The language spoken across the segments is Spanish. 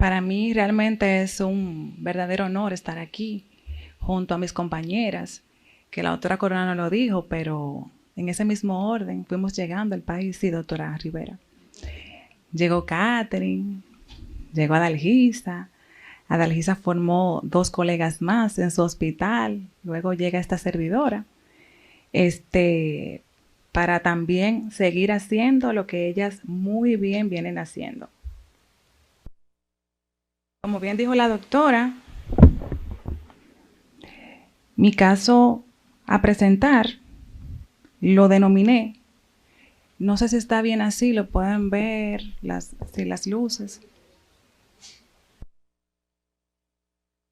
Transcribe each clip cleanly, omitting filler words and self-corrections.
Para mí realmente es un verdadero honor estar aquí junto a mis compañeras, que la doctora Corona no lo dijo, pero en ese mismo orden fuimos llegando al país, sí, doctora Rivera. Llegó Catherine, llegó Adalgisa. Adalgisa formó 2 colegas más en su hospital, luego llega esta servidora, este, para también seguir haciendo lo que ellas muy bien vienen haciendo. Como bien dijo la doctora, mi caso a presentar lo denominé, no sé si está bien así, lo pueden ver, las luces.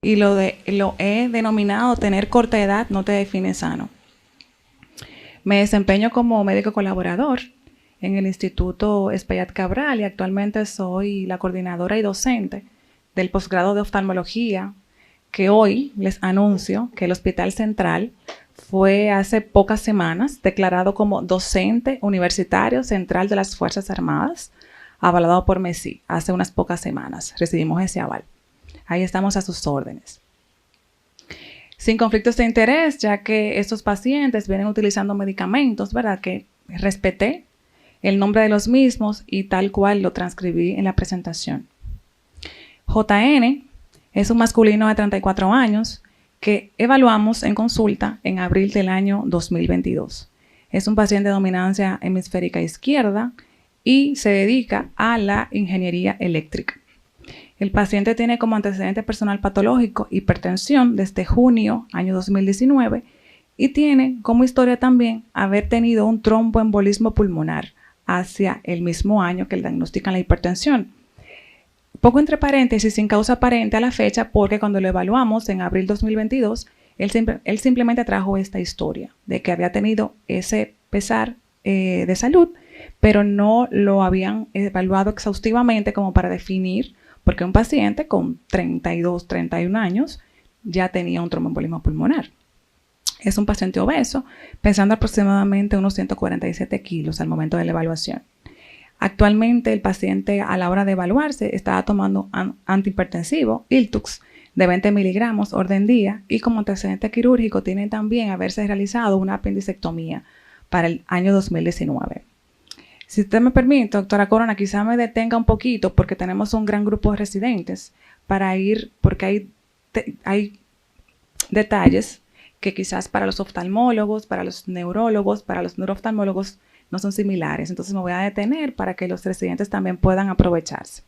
Y lo he denominado tener corta edad no te define sano. Me desempeño como médico colaborador en el Instituto Espaillat Cabral y actualmente soy la coordinadora y docente del posgrado de oftalmología, que hoy les anuncio que el Hospital Central fue hace pocas semanas declarado como docente universitario central de las Fuerzas Armadas, avalado por MESI. Hace unas pocas semanas recibimos ese aval. Ahí estamos a sus órdenes. Sin conflictos de interés, ya que estos pacientes vienen utilizando medicamentos, ¿verdad? Que respeté el nombre de los mismos y tal cual lo transcribí en la presentación. JN es un masculino de 34 años que evaluamos en consulta en abril del año 2022. Es un paciente de dominancia hemisférica izquierda y se dedica a la ingeniería eléctrica. El paciente tiene como antecedente personal patológico hipertensión desde junio año 2019 y tiene como historia también haber tenido un tromboembolismo pulmonar hacia el mismo año que le diagnostican la hipertensión. Poco entre paréntesis, sin causa aparente a la fecha, porque cuando lo evaluamos en abril 2022, él simplemente trajo esta historia de que había tenido ese pesar de salud, pero no lo habían evaluado exhaustivamente como para definir, porque un paciente con 32, 31 años ya tenía un tromboembolismo pulmonar. Es un paciente obeso, pesando aproximadamente unos 147 kilos al momento de la evaluación. Actualmente el paciente a la hora de evaluarse estaba tomando antihipertensivo, Iltux, de 20 miligramos orden día y como antecedente quirúrgico tiene también haberse realizado una apendicectomía para el año 2019. Si usted me permite, doctora Corona, quizá me detenga un poquito porque tenemos un gran grupo de residentes para ir, porque hay detalles que quizás para los oftalmólogos, para los neurólogos, para los neurooftalmólogos no son similares. Entonces me voy a detener para que los residentes también puedan aprovecharse.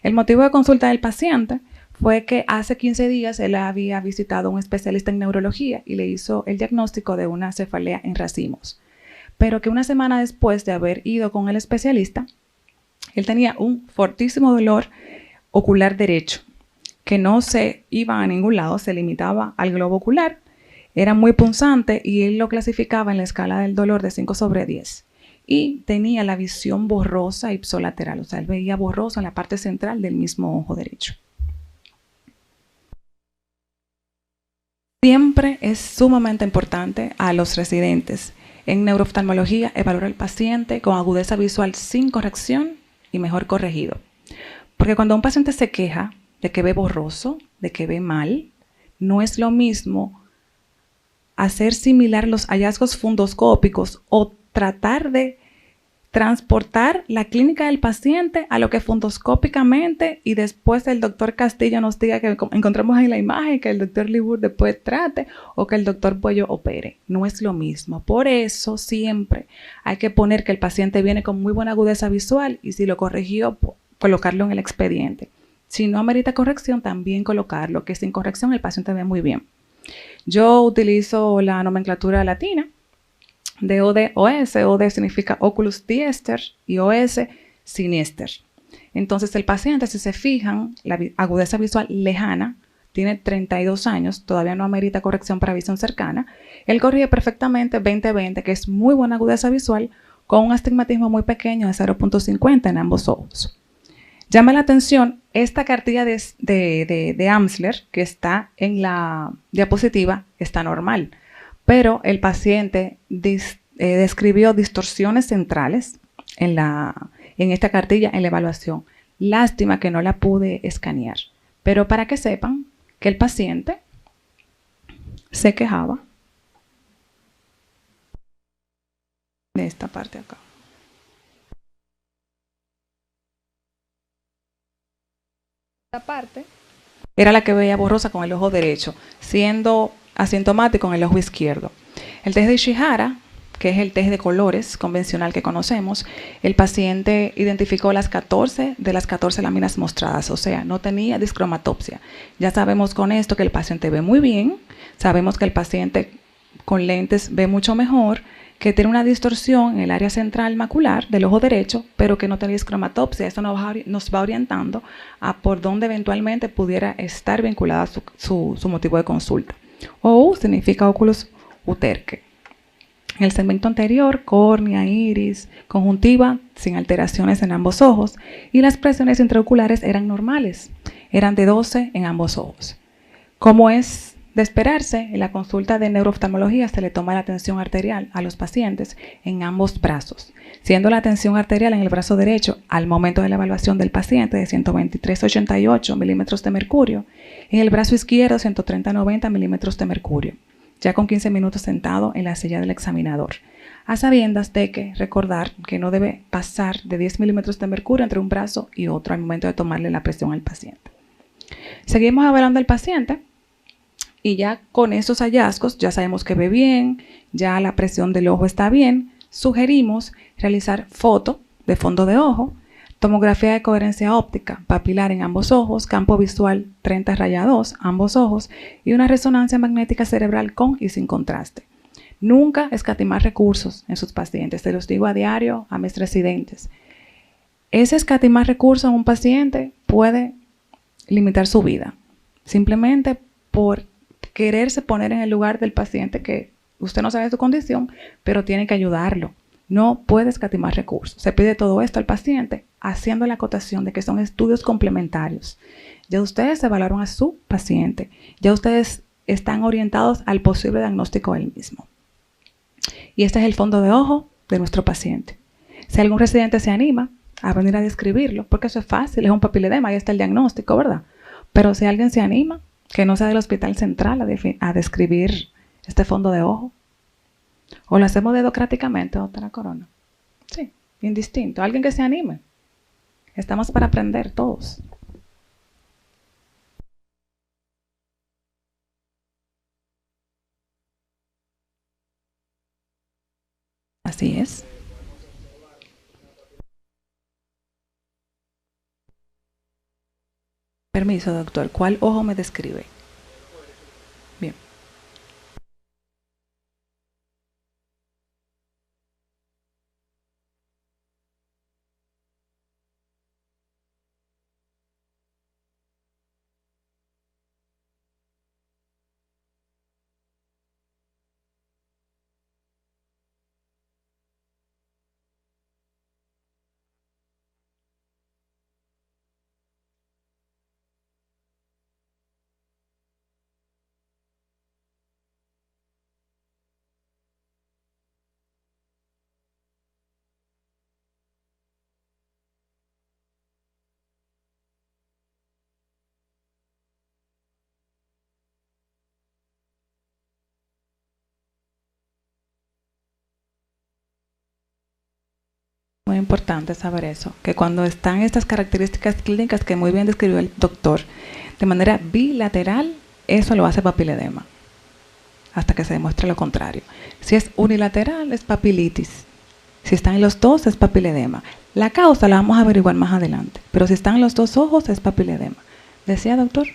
El motivo de consulta del paciente fue que hace 15 días él había visitado a un especialista en neurología y le hizo el diagnóstico de una cefalea en racimos. Pero que una semana después de haber ido con el especialista, él tenía un fortísimo dolor ocular derecho, que no se iba a ningún lado, se limitaba al globo ocular, era muy punzante y él lo clasificaba en la escala del dolor de 5/10. Y tenía la visión borrosa ipsolateral, o sea, él veía borroso en la parte central del mismo ojo derecho. Siempre es sumamente importante a los residentes en neurooftalmología evaluar al paciente con agudeza visual sin corrección y mejor corregido. Porque cuando un paciente se queja de que ve borroso, de que ve mal, no es lo mismo hacer similar los hallazgos fundoscópicos o tratar de transportar la clínica del paciente a lo que fundoscópicamente y después el doctor Castillo nos diga que encontramos en la imagen, que el doctor Libur después trate o que el doctor Puello opere. No es lo mismo. Por eso siempre hay que poner que el paciente viene con muy buena agudeza visual y si lo corrigió, colocarlo en el expediente. Si no amerita corrección, también colocarlo, que sin corrección el paciente ve muy bien. Yo utilizo la nomenclatura latina de OD-OS. OD significa Oculus Diester y OS Sinister. Entonces el paciente, si se fijan, la agudeza visual lejana, tiene 32 años, todavía no amerita corrección para visión cercana. Él corrige perfectamente 20/20, que es muy buena agudeza visual, con un astigmatismo muy pequeño de 0.50 en ambos ojos. Llama la atención esta cartilla de Amsler que está en la diapositiva, está normal, pero el paciente describió distorsiones centrales en esta cartilla en la evaluación. Lástima que no la pude escanear. Pero para que sepan que el paciente se quejaba de esta parte acá. Esta parte era la que veía borrosa con el ojo derecho, siendo asintomático en el ojo izquierdo. El test de Ishihara, que es el test de colores convencional que conocemos, el paciente identificó las 14 de las 14 láminas mostradas, o sea, no tenía discromatopsia. Ya sabemos con esto que el paciente ve muy bien, sabemos que el paciente con lentes ve mucho mejor, que tiene una distorsión en el área central macular del ojo derecho, pero que no tiene discromatopsia. Eso nos va orientando a por dónde eventualmente pudiera estar vinculada su motivo de consulta. OU significa óculos uterque. En el segmento anterior, córnea, iris, conjuntiva, sin alteraciones en ambos ojos, y las presiones intraoculares eran normales, eran de 12 en ambos ojos. Como es de esperarse, en la consulta de neurooftalmología se le toma la tensión arterial a los pacientes en ambos brazos, siendo la tensión arterial en el brazo derecho al momento de la evaluación del paciente de 123,88 milímetros de mercurio, en el brazo izquierdo 130,90 milímetros de mercurio, ya con 15 minutos sentado en la silla del examinador, a sabiendas de que recordar que no debe pasar de 10 milímetros de mercurio entre un brazo y otro al momento de tomarle la presión al paciente. Seguimos evaluando al paciente. Y ya con esos hallazgos, ya sabemos que ve bien, ya la presión del ojo está bien, sugerimos realizar foto de fondo de ojo, tomografía de coherencia óptica papilar en ambos ojos, campo visual 30/2, ambos ojos, y una resonancia magnética cerebral con y sin contraste. Nunca escatimar recursos en sus pacientes, se los digo a diario a mis residentes. Ese escatimar recursos en un paciente puede limitar su vida, simplemente por quererse poner en el lugar del paciente que usted no sabe su condición, pero tiene que ayudarlo. No puede escatimar recursos. Se pide todo esto al paciente haciendo la acotación de que son estudios complementarios. Ya ustedes evaluaron a su paciente. Ya ustedes están orientados al posible diagnóstico del mismo. Y este es el fondo de ojo de nuestro paciente. Si algún residente se anima a venir a describirlo, porque eso es fácil, es un papiledema, ahí está el diagnóstico, ¿verdad? Pero si alguien se anima, que no sea del hospital central a describir este fondo de ojo. O lo hacemos dedocráticamente, doctora Corona. Sí, indistinto. Alguien que se anime. Estamos para aprender todos. Así es. Permiso, doctor. ¿Cuál ojo me describe? Bien. Muy importante saber eso, que cuando están estas características clínicas que muy bien describió el doctor, de manera bilateral, eso lo hace papiledema, hasta que se demuestre lo contrario. Si es unilateral, es papilitis. Si están en los dos, es papiledema. La causa la vamos a averiguar más adelante, pero si están en los dos ojos, es papiledema. ¿Decía, doctor?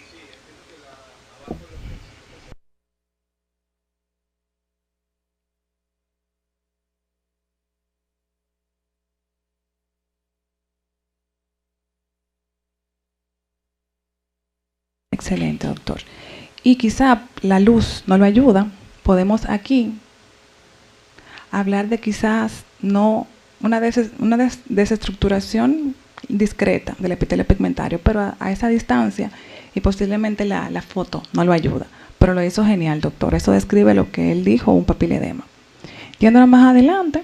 Excelente, doctor. Y quizá la luz no lo ayuda. Podemos aquí hablar de quizás no una desestructuración discreta del epitelio pigmentario, pero a esa distancia y posiblemente la foto no lo ayuda. Pero lo hizo genial, doctor. Eso describe lo que él dijo, un papiledema. Yéndonos más adelante,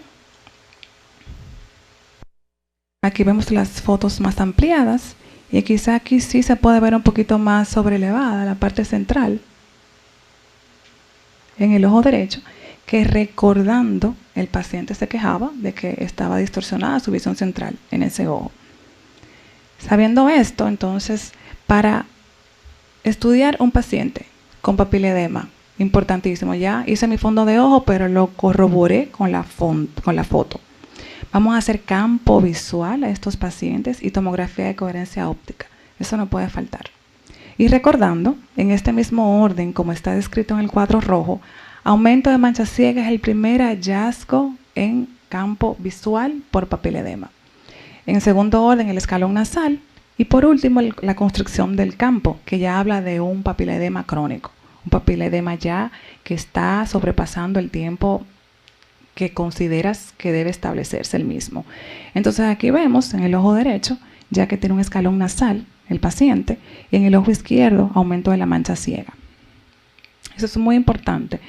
Aquí vemos las fotos más ampliadas y quizá aquí sí se puede ver un poquito más sobrelevada la parte central en el ojo derecho, que recordando el paciente se quejaba de que estaba distorsionada su visión central en ese ojo. Sabiendo esto, entonces, para estudiar un paciente con papiledema, importantísimo, ya hice mi fondo de ojo, pero lo corroboré con la foto. Vamos a hacer campo visual a estos pacientes y tomografía de coherencia óptica. Eso no puede faltar. Y recordando, en este mismo orden, como está descrito en el cuadro rojo, aumento de mancha ciega es el primer hallazgo en campo visual por papiledema. En segundo orden, el escalón nasal. Y por último, la construcción del campo, que ya habla de un papiledema crónico. Un papiledema ya que está sobrepasando el tiempo que consideras que debe establecerse el mismo. Entonces aquí vemos en el ojo derecho, ya que tiene un escalón nasal el paciente, y en el ojo izquierdo aumento de la mancha ciega. Eso es muy importante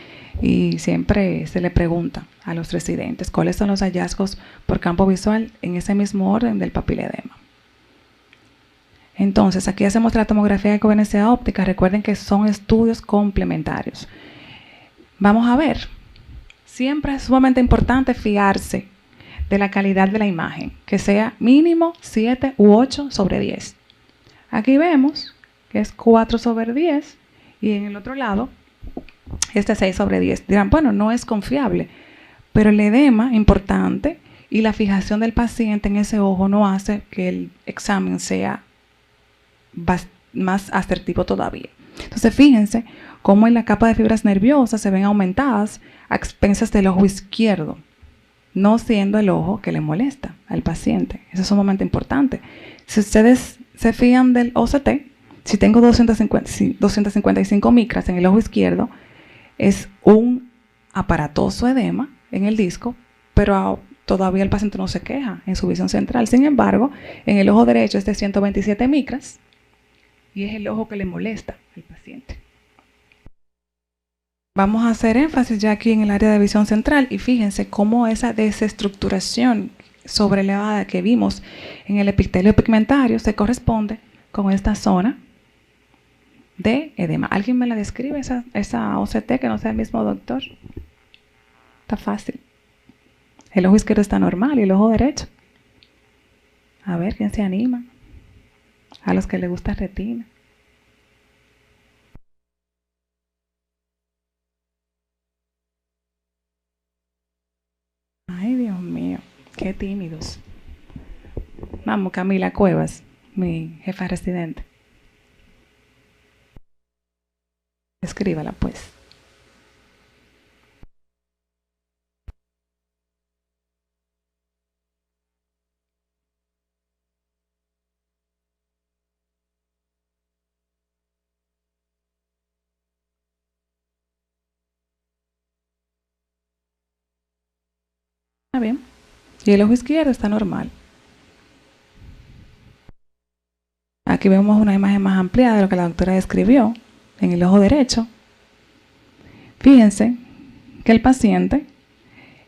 y siempre se le pregunta a los residentes cuáles son los hallazgos por campo visual en ese mismo orden del papiledema. Entonces aquí hacemos la tomografía de coherencia óptica. Recuerden que son estudios complementarios. Vamos a ver. Siempre es sumamente importante fiarse de la calidad de la imagen, que sea mínimo 7 u 8 sobre 10. Aquí vemos que es 4 sobre 10 y en el otro lado este 6 sobre 10. Dirán, bueno, no es confiable, pero el edema importante y la fijación del paciente en ese ojo no hace que el examen sea más asertivo todavía. Entonces fíjense cómo en la capa de fibras nerviosas se ven aumentadas a expensas del ojo izquierdo, no siendo el ojo que le molesta al paciente. Eso es sumamente importante. Si ustedes se fían del OCT, si tengo 255 micras en el ojo izquierdo, es un aparatoso edema en el disco, pero todavía el paciente no se queja en su visión central. Sin embargo, en el ojo derecho es de 127 micras y es el ojo que le molesta al paciente. Vamos a hacer énfasis ya aquí en el área de visión central y fíjense cómo esa desestructuración sobrelevada que vimos en el epitelio pigmentario se corresponde con esta zona de edema. ¿Alguien me la describe esa OCT que no sea el mismo doctor? Está fácil. El ojo izquierdo está normal y el ojo derecho. A ver, ¿quién se anima? A los que les gusta retina. Ay, Dios mío, qué tímidos. Vamos, Camila Cuevas, mi jefa residente. Escríbala, pues. Está bien. Y el ojo izquierdo está normal. Aquí vemos una imagen más ampliada de lo que la doctora describió en el ojo derecho. Fíjense que el paciente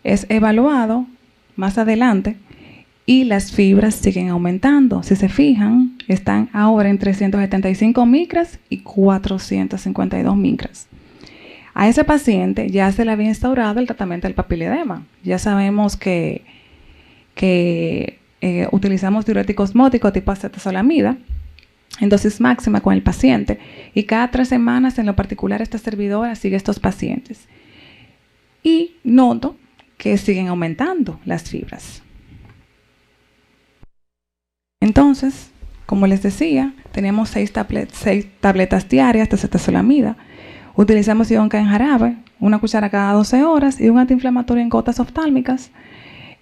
es evaluado más adelante y las fibras siguen aumentando. Si se fijan, están ahora en 375 micras y 452 micras. A ese paciente ya se le había instaurado el tratamiento del papiledema. Ya sabemos que utilizamos diurético osmótico tipo acetazolamida en dosis máxima con el paciente y cada 3 semanas en lo particular esta servidora sigue a estos pacientes. Y noto que siguen aumentando las fibras. Entonces, como les decía, tenemos 6 tabletas diarias de acetazolamida. Utilizamos ionca en jarabe, una cuchara cada 12 horas y un antiinflamatorio en gotas oftálmicas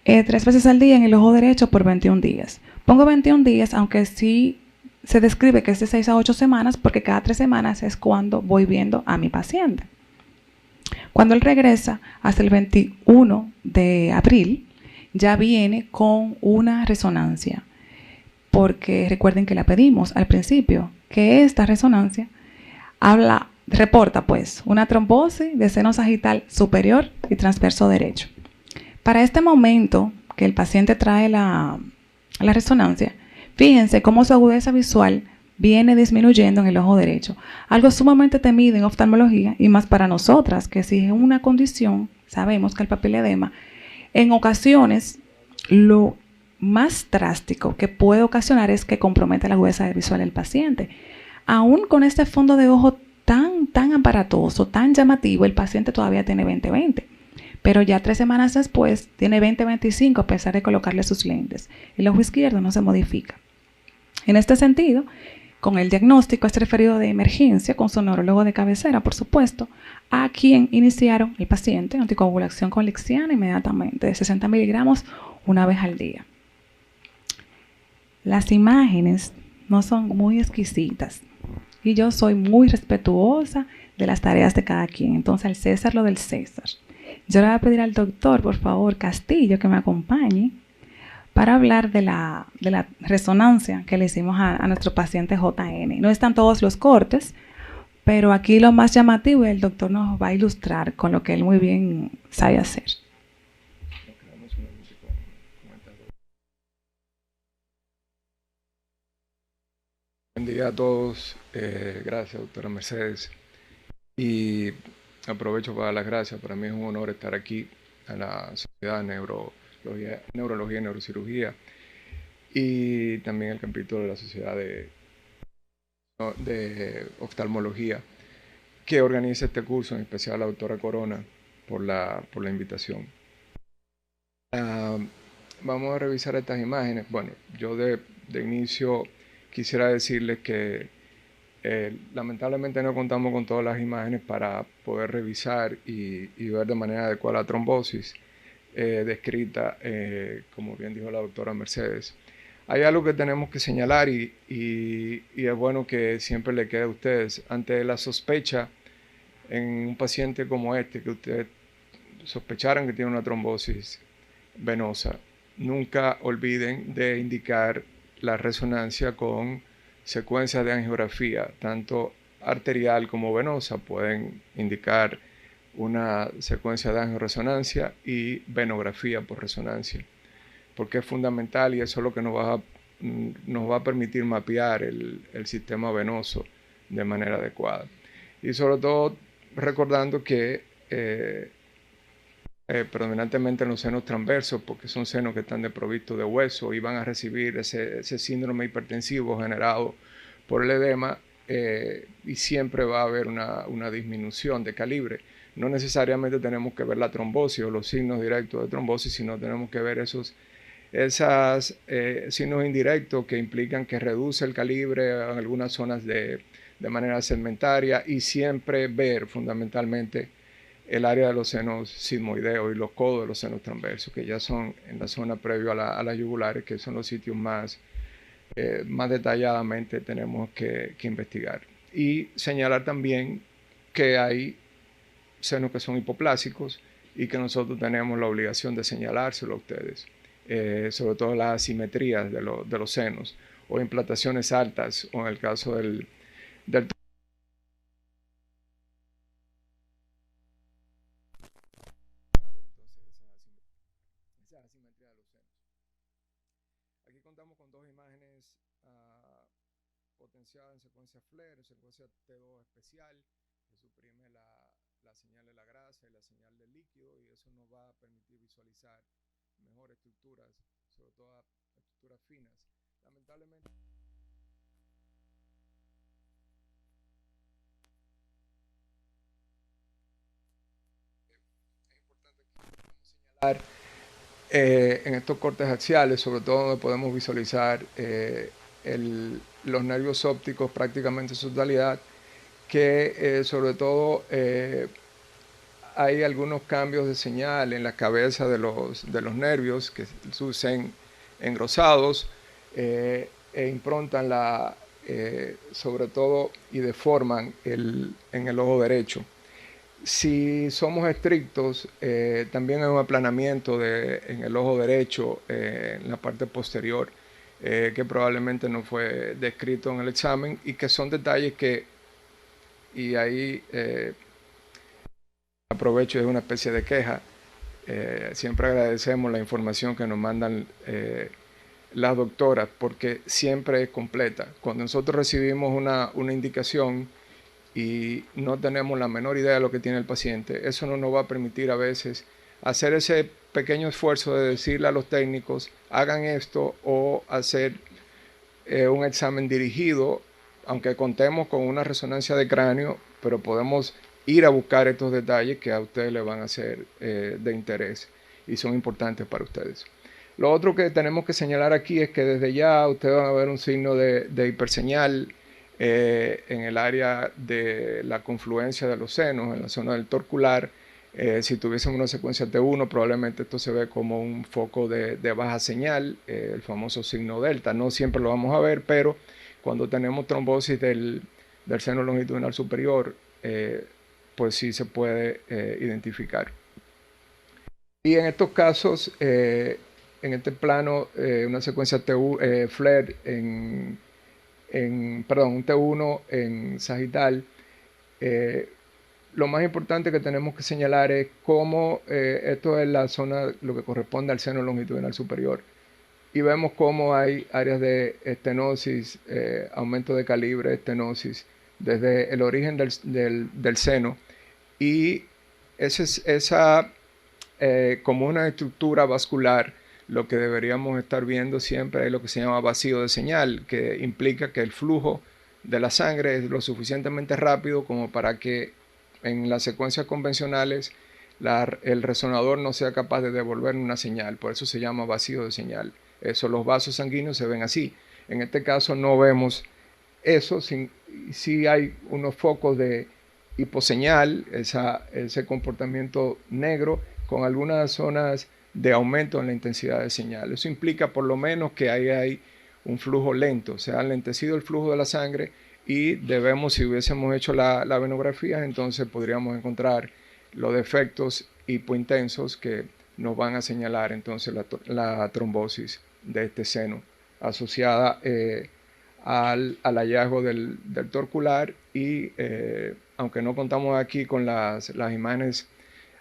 3 veces al día en el ojo derecho por 21 días. Pongo 21 días, aunque sí se describe que es de 6 a 8 semanas, porque cada 3 semanas es cuando voy viendo a mi paciente. Cuando él regresa hasta el 21 de abril, ya viene con una resonancia, porque recuerden que la pedimos al principio, que esta resonancia reporta pues una trombosis de seno sagital superior y transverso derecho. Para este momento que el paciente trae la a la resonancia, fíjense cómo su agudeza visual viene disminuyendo en el ojo derecho. Algo sumamente temido en oftalmología y más para nosotras, que si es una condición, sabemos que el papiledema, en ocasiones, lo más drástico que puede ocasionar es que comprometa la agudeza visual del paciente. Aún con este fondo de ojo tan aparatoso, tan llamativo, el paciente todavía tiene 20/20. Pero ya 3 semanas después tiene 20/25 a pesar de colocarle sus lentes. El ojo izquierdo no se modifica. En este sentido, con el diagnóstico es referido de emergencia con su neurólogo de cabecera, por supuesto, a quien iniciaron el paciente anticoagulación con lixiana inmediatamente de 60 miligramos una vez al día. Las imágenes no son muy exquisitas y yo soy muy respetuosa de las tareas de cada quien. Entonces, al César lo del César. Yo le voy a pedir al doctor, por favor, Castillo, que me acompañe para hablar de la resonancia que le hicimos a nuestro paciente JN. No están todos los cortes, pero aquí lo más llamativo el doctor nos va a ilustrar con lo que él muy bien sabe hacer. Buen día a todos. Gracias, doctora Mercedes. Y aprovecho para dar las gracias. Para mí es un honor estar aquí en la Sociedad de Neurología y Neurocirugía y también el capítulo de la Sociedad de Oftalmología que organiza este curso, en especial a la doctora Corona por la invitación. Vamos a revisar estas imágenes. Bueno, yo de inicio quisiera decirles que lamentablemente no contamos con todas las imágenes para poder revisar y ver de manera adecuada la trombosis descrita, como bien dijo la doctora Mercedes. Hay algo que tenemos que señalar y es bueno que siempre le quede a ustedes. Ante la sospecha en un paciente como este, que ustedes sospecharan que tiene una trombosis venosa, nunca olviden de indicar la resonancia con secuencias de angiografía, tanto arterial como venosa. Pueden indicar una secuencia de angioresonancia y venografía por resonancia, porque es fundamental y eso es lo que nos va a permitir mapear el sistema venoso de manera adecuada. Y sobre todo recordando que predominantemente en los senos transversos, porque son senos que están desprovistos de hueso y van a recibir ese síndrome hipertensivo generado por el edema, y siempre va a haber una disminución de calibre. No necesariamente tenemos que ver la trombosis o los signos directos de trombosis, sino tenemos que ver esos signos indirectos que implican que reduce el calibre en algunas zonas de manera segmentaria, y siempre ver fundamentalmente el área de los senos sigmoideos y los codos de los senos transversos, que ya son en la zona previo a las yugulares, que son los sitios más detalladamente tenemos que investigar. Y señalar también que hay senos que son hipoplásicos y que nosotros tenemos la obligación de señalárselo a ustedes, sobre todo las asimetrías de los senos o implantaciones altas, o en el caso del Aquí contamos con dos imágenes potenciadas en secuencia FLAIR, secuencia T2 especial, que suprime la señal de la grasa y la señal del líquido, y eso nos va a permitir visualizar mejores estructuras, sobre todo estructuras finas. Lamentablemente, es importante que señalar en estos cortes axiales, sobre todo donde podemos visualizar los nervios ópticos prácticamente en su totalidad, que sobre todo hay algunos cambios de señal en la cabeza de los nervios que lucen engrosados e improntan sobre todo y deforman en el ojo derecho. Si somos estrictos, también hay un aplanamiento en el ojo derecho, en la parte posterior, que probablemente no fue descrito en el examen, y que son detalles que, y ahí aprovecho, es una especie de queja. Siempre agradecemos la información que nos mandan las doctoras, porque siempre es completa. Cuando nosotros recibimos una indicación y no tenemos la menor idea de lo que tiene el paciente, eso no nos va a permitir a veces hacer ese pequeño esfuerzo de decirle a los técnicos, hagan esto, o hacer un examen dirigido, aunque contemos con una resonancia de cráneo, pero podemos ir a buscar estos detalles que a ustedes les van a ser de interés y son importantes para ustedes. Lo otro que tenemos que señalar aquí es que desde ya ustedes van a ver un signo de hiperseñal en el área de la confluencia de los senos, en la zona del torcular. Si tuviésemos una secuencia T1, probablemente esto se ve como un foco de baja señal, el famoso signo delta. No siempre lo vamos a ver, pero cuando tenemos trombosis del seno longitudinal superior, pues sí se puede identificar. Y en estos casos, en este plano, una secuencia FLAIR un T1 en sagital, lo más importante que tenemos que señalar es cómo esto es la zona, lo que corresponde al seno longitudinal superior. Y vemos cómo hay áreas de estenosis, aumento de calibre, estenosis, desde el origen del seno. Y esa como una estructura vascular, lo que deberíamos estar viendo siempre es lo que se llama vacío de señal, que implica que el flujo de la sangre es lo suficientemente rápido como para que en las secuencias convencionales el resonador no sea capaz de devolver una señal. Por eso se llama vacío de señal. Los vasos sanguíneos se ven así. En este caso no vemos eso, sí hay unos focos de hiposeñal, ese comportamiento negro, con algunas zonas de aumento en la intensidad de señal. Eso implica por lo menos que ahí hay un flujo lento, se ha lentecido el flujo de la sangre, y debemos, si hubiésemos hecho la venografía, entonces podríamos encontrar los defectos hipointensos que nos van a señalar entonces la trombosis de este seno asociada al hallazgo del torcular. Y aunque no contamos aquí con las imágenes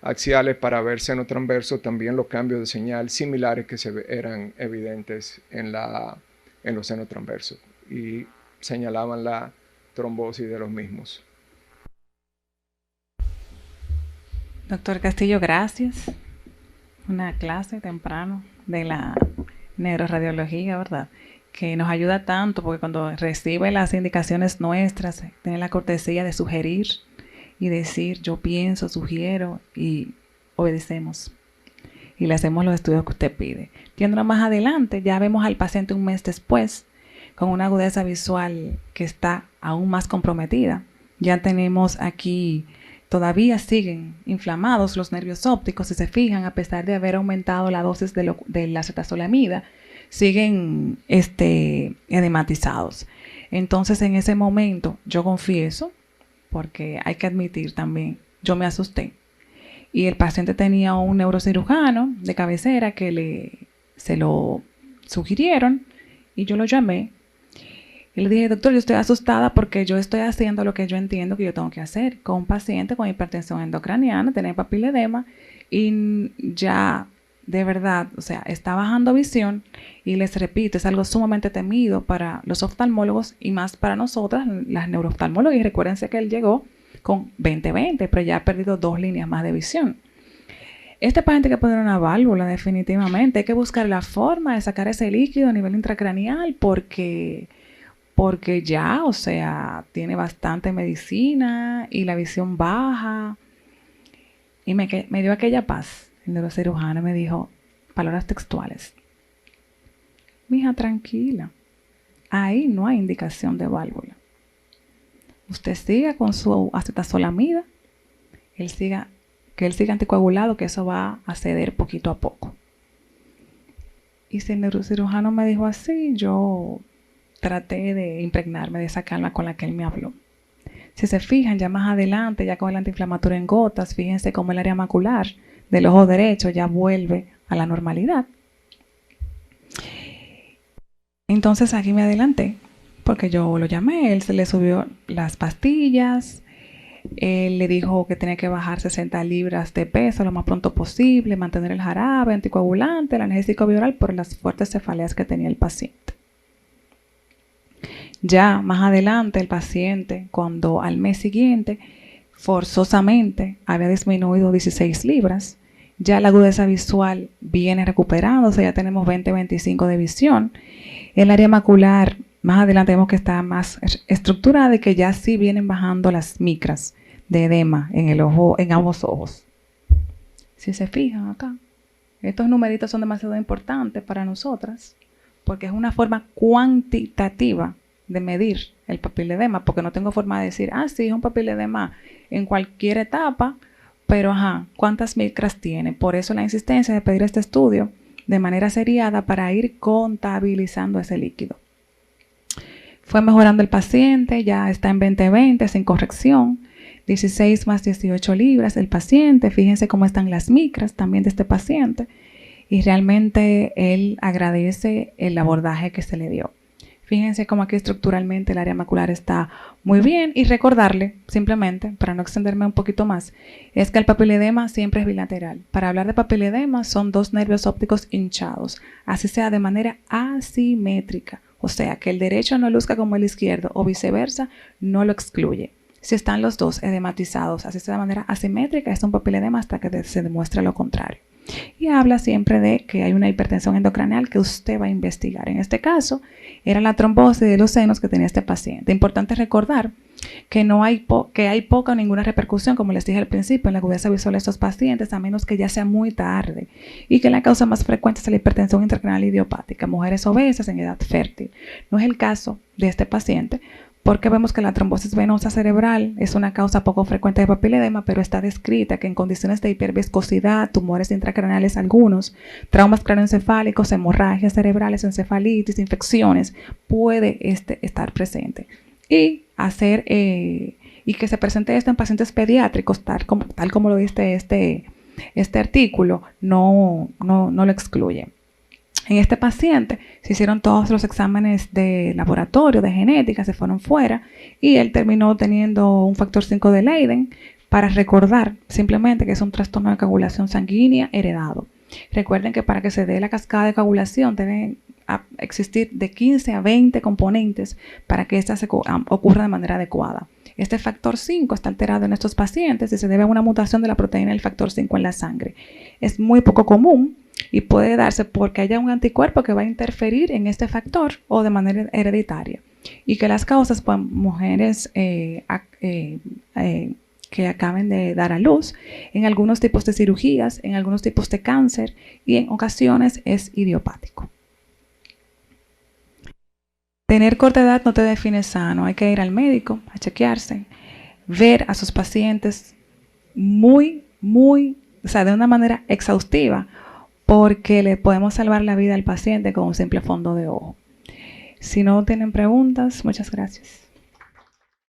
axiales para ver seno transverso, también los cambios de señal similares que eran evidentes en los senos transversos y señalaban la trombosis de los mismos. Doctor Castillo, gracias. Una clase temprano de la neuroradiología, ¿verdad? Que nos ayuda tanto, porque cuando recibe las indicaciones nuestras, tiene la cortesía de sugerir y decir, yo pienso, sugiero, y obedecemos. Y le hacemos los estudios que usted pide. Yendo más adelante, ya vemos al paciente un mes después, con una agudeza visual que está aún más comprometida. Ya tenemos aquí, todavía siguen inflamados los nervios ópticos, si se fijan, a pesar de haber aumentado la dosis de la acetazolamida, siguen edematizados. Entonces, en ese momento, yo confieso, porque hay que admitir también, yo me asusté. Y el paciente tenía un neurocirujano de cabecera que se lo sugirieron, y yo lo llamé. Y le dije, doctor, yo estoy asustada porque yo estoy haciendo lo que yo entiendo que yo tengo que hacer con un paciente con hipertensión endocraniana, tener papiledema, y ya, de verdad, o sea, está bajando visión. Y les repito, es algo sumamente temido para los oftalmólogos y más para nosotras, las neurooftalmólogas. Y recuérdense que él llegó con 20/20, pero ya ha perdido 2 líneas más de visión. Este paciente hay que poner una válvula definitivamente. Hay que buscar la forma de sacar ese líquido a nivel intracraneal porque ya, o sea, tiene bastante medicina y la visión baja. Y me dio aquella paz. El neurocirujano me dijo, palabras textuales: mija, tranquila, ahí no hay indicación de válvula. Usted siga con su acetazolamida, que él siga anticoagulado, que eso va a ceder poquito a poco. Y si el neurocirujano me dijo así, yo traté de impregnarme de esa calma con la que él me habló. Si se fijan, ya más adelante, ya con el antiinflamatorio en gotas, fíjense cómo el área macular del ojo derecho ya vuelve a la normalidad. Entonces aquí me adelanté, porque yo lo llamé, él se le subió las pastillas, Él le dijo que tenía que bajar 60 libras de peso lo más pronto posible, mantener el jarabe anticoagulante, el analgésico bioral por las fuertes cefaleas que tenía el paciente. Ya más adelante el paciente, cuando al mes siguiente forzosamente había disminuido 16 libras, ya la agudeza visual viene recuperándose, ya tenemos 20-25 de visión. El área macular, más adelante vemos que está más estructurada y que ya sí vienen bajando las micras de edema en el ojo, en ambos ojos. Si se fijan acá, estos numeritos son demasiado importantes para nosotras porque es una forma cuantitativa de medir el papiledema, porque no tengo forma de decir, sí, es un papiledema en cualquier etapa, pero ¿cuántas micras tiene? Por eso la insistencia de pedir este estudio de manera seriada para ir contabilizando ese líquido. Fue mejorando el paciente, ya está en 20-20 sin corrección, 16 más 18 libras el paciente, fíjense cómo están las micras también de este paciente, y realmente él agradece el abordaje que se le dio. Fíjense cómo aquí estructuralmente el área macular está muy bien, y recordarle, simplemente, para no extenderme un poquito más, es que el papiledema siempre es bilateral. Para hablar de papiledema son dos nervios ópticos hinchados, así sea de manera asimétrica, o sea, que el derecho no luzca como el izquierdo o viceversa, no lo excluye. Si están los dos edematizados, así sea de manera asimétrica, es un papiledema hasta que se demuestre lo contrario. Y habla siempre de que hay una hipertensión endocraneal que usted va a investigar. En este caso, era la trombosis de los senos que tenía este paciente. Importante recordar que hay poca o ninguna repercusión, como les dije al principio, en la agudeza visual de estos pacientes, a menos que ya sea muy tarde, y que la causa más frecuente es la hipertensión intracraneal idiopática, mujeres obesas en edad fértil. No es el caso de este paciente, porque vemos que la trombosis venosa cerebral es una causa poco frecuente de papiledema, pero está descrita que en condiciones de hiperviscosidad, tumores intracraneales algunos, traumas craneoencefálicos, hemorragias cerebrales, encefalitis, infecciones, puede estar presente. Y que se presente esto en pacientes pediátricos, tal como lo dice este artículo, no lo excluye. En este paciente se hicieron todos los exámenes de laboratorio, de genética, se fueron fuera, y él terminó teniendo un factor 5 de Leiden, para recordar simplemente que es un trastorno de coagulación sanguínea heredado. Recuerden que para que se dé la cascada de coagulación deben existir de 15 a 20 componentes para que esta ocurra de manera adecuada. Este factor 5 está alterado en estos pacientes y se debe a una mutación de la proteína del factor 5 en la sangre. Es muy poco común y puede darse porque haya un anticuerpo que va a interferir en este factor o de manera hereditaria. Y que las causas, pues, mujeres que acaben de dar a luz, en algunos tipos de cirugías, en algunos tipos de cáncer, y en ocasiones es idiopático. Tener corta edad no te define sano, hay que ir al médico a chequearse, ver a sus pacientes de una manera exhaustiva, porque le podemos salvar la vida al paciente con un simple fondo de ojo. Si no tienen preguntas, muchas gracias.